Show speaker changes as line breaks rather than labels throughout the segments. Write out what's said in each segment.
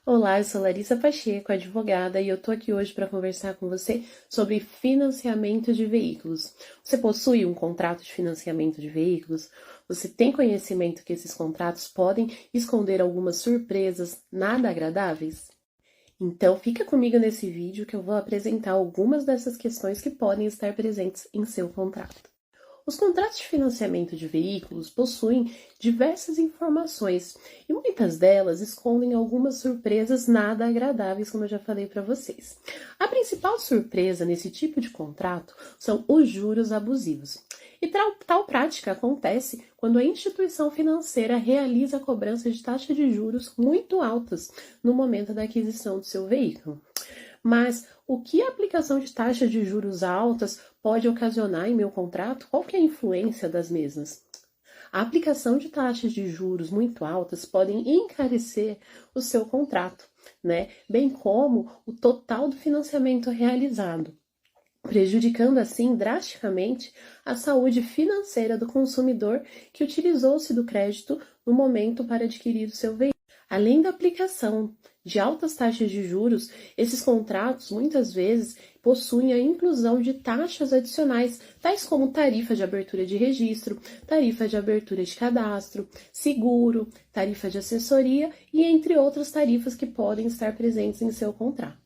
Olá, eu sou Larissa Pacheco, advogada, e eu tô aqui hoje para conversar com você sobre financiamento de veículos. Você possui um contrato de financiamento de veículos? Você tem conhecimento que esses contratos podem esconder algumas surpresas nada agradáveis? Então, fica comigo nesse vídeo que eu vou apresentar algumas dessas questões que podem estar presentes em seu contrato. Os contratos de financiamento de veículos possuem diversas informações e muitas delas escondem algumas surpresas nada agradáveis, como eu já falei para vocês. A principal surpresa nesse tipo de contrato são os juros abusivos. E tal prática acontece quando a instituição financeira realiza a cobrança de taxas de juros muito altas no momento da aquisição do seu veículo. Mas o que a aplicação de taxas de juros altas pode ocasionar em meu contrato? Qual que é a influência das mesmas? A aplicação de taxas de juros muito altas podem encarecer o seu contrato, né? Bem como o total do financiamento realizado, prejudicando assim drasticamente a saúde financeira do consumidor que utilizou-se do crédito no momento para adquirir o seu veículo. Além da aplicação de altas taxas de juros, esses contratos muitas vezes possuem a inclusão de taxas adicionais, tais como tarifa de abertura de registro, tarifa de abertura de cadastro, seguro, tarifa de assessoria e entre outras tarifas que podem estar presentes em seu contrato.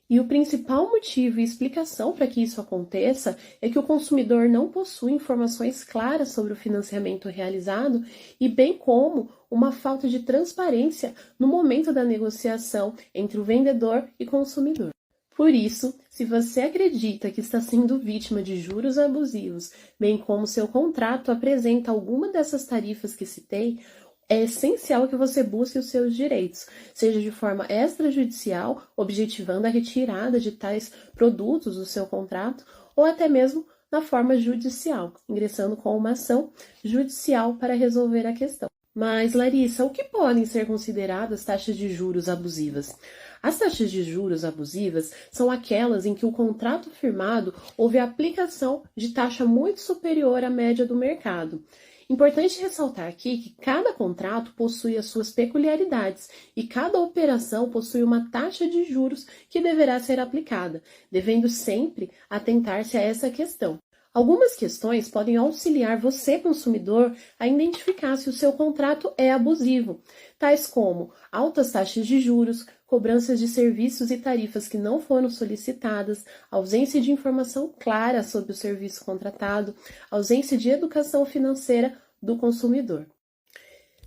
E o principal motivo e explicação para que isso aconteça é que o consumidor não possui informações claras sobre o financiamento realizado e bem como uma falta de transparência no momento da negociação entre o vendedor e consumidor. Por isso, se você acredita que está sendo vítima de juros abusivos, bem como seu contrato apresenta alguma dessas tarifas que citei, é essencial que você busque os seus direitos, seja de forma extrajudicial, objetivando a retirada de tais produtos do seu contrato, ou até mesmo na forma judicial, ingressando com uma ação judicial para resolver a questão. Mas, Larissa, o que podem ser consideradas taxas de juros abusivas? As taxas de juros abusivas são aquelas em que o contrato firmado houve a aplicação de taxa muito superior à média do mercado. Importante ressaltar aqui que cada contrato possui as suas peculiaridades e cada operação possui uma taxa de juros que deverá ser aplicada, devendo sempre atentar-se a essa questão. Algumas questões podem auxiliar você, consumidor, a identificar se o seu contrato é abusivo, tais como altas taxas de juros, cobranças de serviços e tarifas que não foram solicitadas, ausência de informação clara sobre o serviço contratado, ausência de educação financeira do consumidor.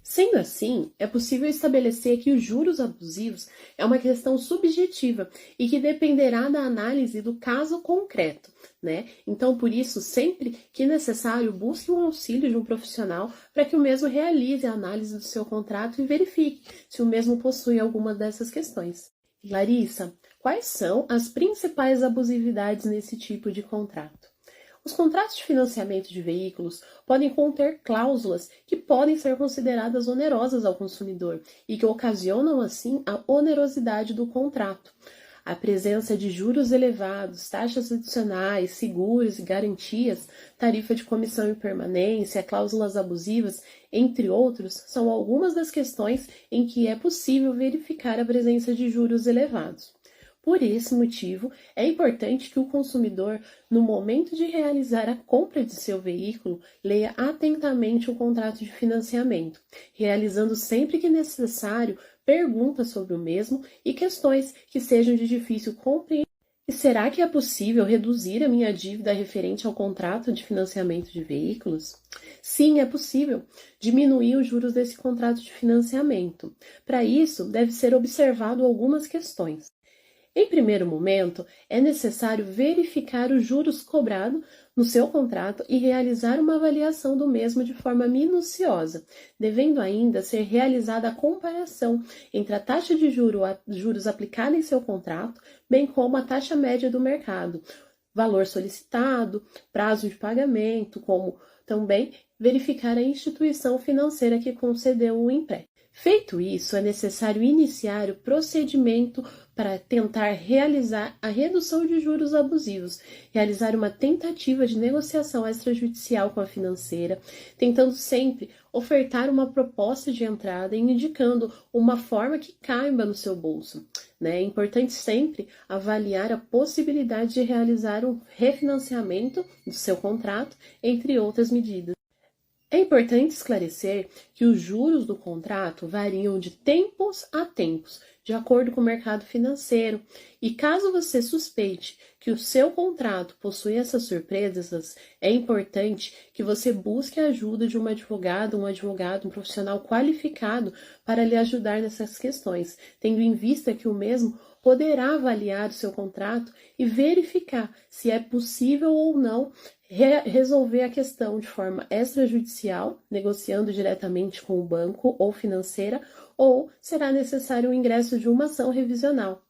Sendo assim, é possível estabelecer que os juros abusivos é uma questão subjetiva e que dependerá da análise do caso concreto, né? Então, por isso, sempre que necessário, busque um auxílio de um profissional para que o mesmo realize a análise do seu contrato e verifique se o mesmo possui alguma dessas questões. Larissa, quais são as principais abusividades nesse tipo de contrato? Os contratos de financiamento de veículos podem conter cláusulas que podem ser consideradas onerosas ao consumidor e que ocasionam, assim, a onerosidade do contrato. A presença de juros elevados, taxas adicionais, seguros e garantias, tarifa de comissão e permanência, cláusulas abusivas, entre outros, são algumas das questões em que é possível verificar a presença de juros elevados. Por esse motivo, é importante que o consumidor, no momento de realizar a compra de seu veículo, leia atentamente o contrato de financiamento, realizando sempre que necessário perguntas sobre o mesmo e questões que sejam de difícil compreensão. E será que é possível reduzir a minha dívida referente ao contrato de financiamento de veículos? Sim, é possível diminuir os juros desse contrato de financiamento. Para isso, deve ser observado algumas questões. Em primeiro momento, é necessário verificar os juros cobrados no seu contrato e realizar uma avaliação do mesmo de forma minuciosa, devendo ainda ser realizada a comparação entre a taxa de juros aplicada em seu contrato, bem como a taxa média do mercado, valor solicitado, prazo de pagamento, como também verificar a instituição financeira que concedeu o empréstimo. Feito isso, é necessário iniciar o procedimento para tentar realizar a redução de juros abusivos, realizar uma tentativa de negociação extrajudicial com a financeira, tentando sempre ofertar uma proposta de entrada e indicando uma forma que caiba no seu bolso. É importante sempre avaliar a possibilidade de realizar um refinanciamento do seu contrato, entre outras medidas. É importante esclarecer que os juros do contrato variam de tempos a tempos, de acordo com o mercado financeiro, e caso você suspeite que o seu contrato possui essas surpresas, é importante que você busque a ajuda de um advogado, um profissional qualificado para lhe ajudar nessas questões, tendo em vista que o mesmo poderá avaliar o seu contrato e verificar se é possível ou não resolver a questão de forma extrajudicial, negociando diretamente com o banco ou financeira, ou será necessário o ingresso de uma ação revisional.